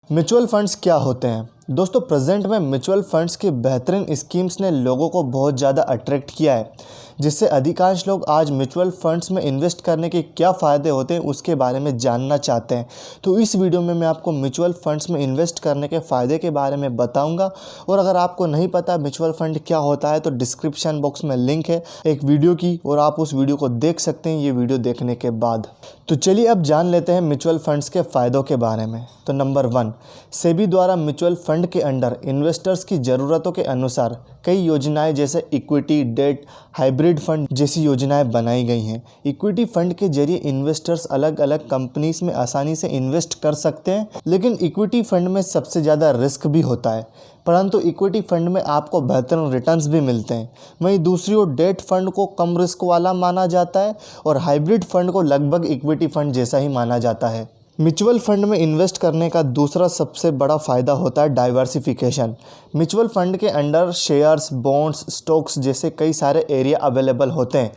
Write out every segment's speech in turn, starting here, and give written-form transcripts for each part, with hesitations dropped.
Mutual funds क्या होते हैं? दोस्तों, प्रेजेंट में म्यूचुअल फंड्स की बेहतरीन स्कीम्स ने लोगों को बहुत ज़्यादा अट्रैक्ट किया है, जिससे अधिकांश लोग आज म्यूचुअल फंड्स में इन्वेस्ट करने के क्या फ़ायदे होते हैं उसके बारे में जानना चाहते हैं। तो इस वीडियो में मैं आपको म्यूचुअल फंड्स में इन्वेस्ट करने के फ़ायदे के बारे में बताऊंगा। और अगर आपको नहीं पता म्यूचुअल फंड क्या होता है तो डिस्क्रिप्शन बॉक्स में लिंक है एक वीडियो की, और आप उस वीडियो को देख सकते हैं ये वीडियो देखने के बाद। तो चलिए अब जान लेते हैं म्यूचुअल फंड्स के फ़ायदों के बारे में। तो नंबर 1, सेबी द्वारा म्यूचुअल फंड के अंडर इन्वेस्टर्स की ज़रूरतों के अनुसार कई योजनाएं जैसे इक्विटी, डेट, हाइब्रिड फंड जैसी योजनाएं बनाई गई हैं। इक्विटी फंड के जरिए इन्वेस्टर्स अलग अलग कंपनीज में आसानी से इन्वेस्ट कर सकते हैं, लेकिन इक्विटी फंड में सबसे ज़्यादा रिस्क भी होता है, परंतु इक्विटी फंड में आपको बेहतर रिटर्न्स भी मिलते हैं। वहीं दूसरी ओर डेट फंड को कम रिस्क वाला माना जाता है और हाइब्रिड फंड को लगभग इक्विटी फंड जैसा ही माना जाता है। म्यूचुअल फंड में इन्वेस्ट करने का दूसरा सबसे बड़ा फ़ायदा होता है डाइवर्सिफिकेशन। म्यूचुअल फंड के अंडर शेयर्स, बॉन्ड्स, स्टॉक्स जैसे कई सारे एरिया अवेलेबल होते हैं,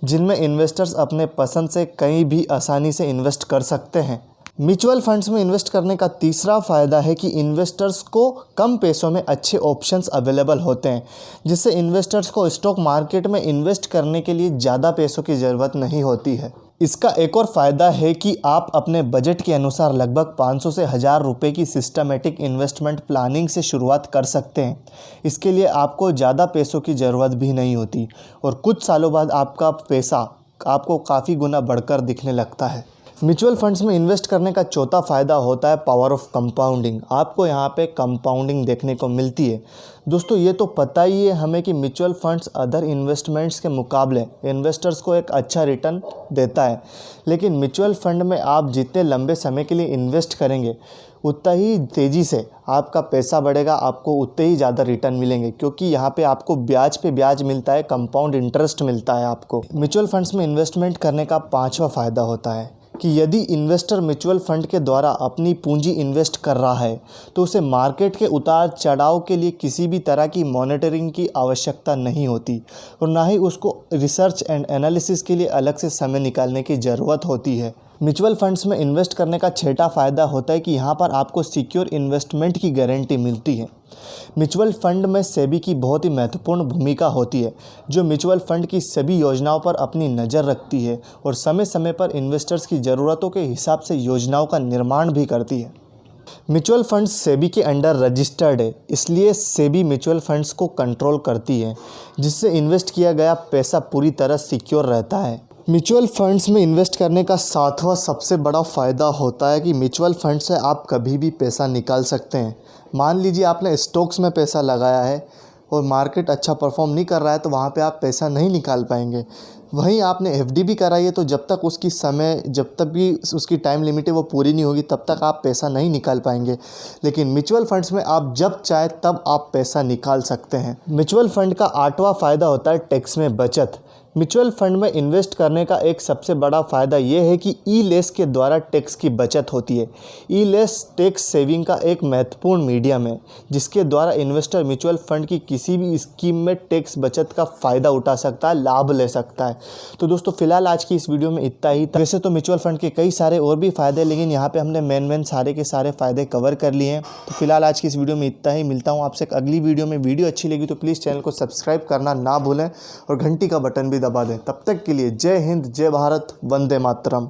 जिनमें इन्वेस्टर्स अपने पसंद से कहीं भी आसानी से इन्वेस्ट कर सकते हैं। म्यूचुअल फंड्स में इन्वेस्ट करने का तीसरा फ़ायदा है कि इन्वेस्टर्स को कम पैसों में अच्छे ऑप्शंस अवेलेबल होते हैं, जिससे इन्वेस्टर्स को स्टॉक मार्केट में इन्वेस्ट करने के लिए ज़्यादा पैसों की ज़रूरत नहीं होती है। इसका एक और फ़ायदा है कि आप अपने बजट के अनुसार लगभग 500 से 1000 रुपये की सिस्टमेटिक इन्वेस्टमेंट प्लानिंग से शुरुआत कर सकते हैं। इसके लिए आपको ज़्यादा पैसों की ज़रूरत भी नहीं होती और कुछ सालों बाद आपका पैसा आपको काफ़ी गुना बढ़कर दिखने लगता है। म्यूचुअल फंड्स में इन्वेस्ट करने का चौथा फ़ायदा होता है पावर ऑफ कंपाउंडिंग। आपको यहाँ पे कंपाउंडिंग देखने को मिलती है। दोस्तों, ये तो पता ही है हमें कि म्यूचुअल फंड्स अदर इन्वेस्टमेंट्स के मुकाबले इन्वेस्टर्स को एक अच्छा रिटर्न देता है, लेकिन म्यूचुअल फंड में आप जितने लंबे समय के लिए इन्वेस्ट करेंगे उतना ही तेज़ी से आपका पैसा बढ़ेगा, आपको उतने ही ज़्यादा रिटर्न मिलेंगे, क्योंकि यहाँ पे आपको ब्याज पे ब्याज मिलता है, कंपाउंड इंटरेस्ट मिलता है आपको। म्यूचुअल फंड्स में इन्वेस्टमेंट करने का पाँचवा फ़ायदा होता है कि यदि इन्वेस्टर म्यूचुअल फंड के द्वारा अपनी पूंजी इन्वेस्ट कर रहा है तो उसे मार्केट के उतार चढ़ाव के लिए किसी भी तरह की मॉनिटरिंग की आवश्यकता नहीं होती और ना ही उसको रिसर्च एंड एनालिसिस के लिए अलग से समय निकालने की ज़रूरत होती है। म्यूचुअल फंड्स में इन्वेस्ट करने का छठा फ़ायदा होता है कि यहाँ पर आपको सिक्योर इन्वेस्टमेंट की गारंटी मिलती है। म्यूचुअल फंड में सेबी की बहुत ही महत्वपूर्ण भूमिका होती है, जो म्यूचुअल फंड की सभी योजनाओं पर अपनी नज़र रखती है और समय समय पर इन्वेस्टर्स की ज़रूरतों के हिसाब से योजनाओं का निर्माण भी करती है। म्यूचुअल फंड्स सेबी के अंडर रजिस्टर्ड है, इसलिए सेबी म्यूचुअल फंड्स को कंट्रोल करती है, जिससे इन्वेस्ट किया गया पैसा पूरी तरह सिक्योर रहता है। म्यूचुअल फंड्स में इन्वेस्ट करने का सातवां सबसे बड़ा फ़ायदा होता है कि म्यूचुअल फंड से आप कभी भी पैसा निकाल सकते हैं। मान लीजिए आपने स्टॉक्स में पैसा लगाया है और मार्केट अच्छा परफॉर्म नहीं कर रहा है तो वहाँ पे आप पैसा नहीं निकाल पाएंगे। वहीं आपने एफडी भी कराई है तो जब तक भी उसकी टाइम लिमिट है वो पूरी नहीं होगी तब तक आप पैसा नहीं निकाल पाएंगे। लेकिन म्यूचुअल फंड्स में आप जब चाहे तब आप पैसा निकाल सकते हैं। म्यूचुअल फंड का आठवां फ़ायदा होता है टैक्स में बचत। म्यूचुअल फंड में इन्वेस्ट करने का एक सबसे बड़ा फ़ायदा यह है कि ई-लेस के द्वारा टैक्स की बचत होती है। ई-लेस टैक्स सेविंग का एक महत्वपूर्ण मीडियम है, जिसके द्वारा इन्वेस्टर म्यूचुअल फंड की किसी भी स्कीम में टैक्स बचत का फ़ायदा उठा सकता है, लाभ ले सकता है। तो दोस्तों, फिलहाल आज की इस वीडियो में इतना ही। वैसे तो म्यूचुअल फंड के कई सारे और भी फ़ायदे, लेकिन यहाँ पर हमने मेन सारे के सारे फ़ायदे कवर कर लिए हैं। तो फिलहाल आज की इस वीडियो में इतना ही। मिलता हूँ आपसे एक अगली वीडियो में। वीडियो अच्छी लगी तो प्लीज़ चैनल को सब्सक्राइब करना ना भूलें और घंटी का बटन भी दबा दें। तब तक के लिए जय हिंद, जय भारत, वंदे मातरम।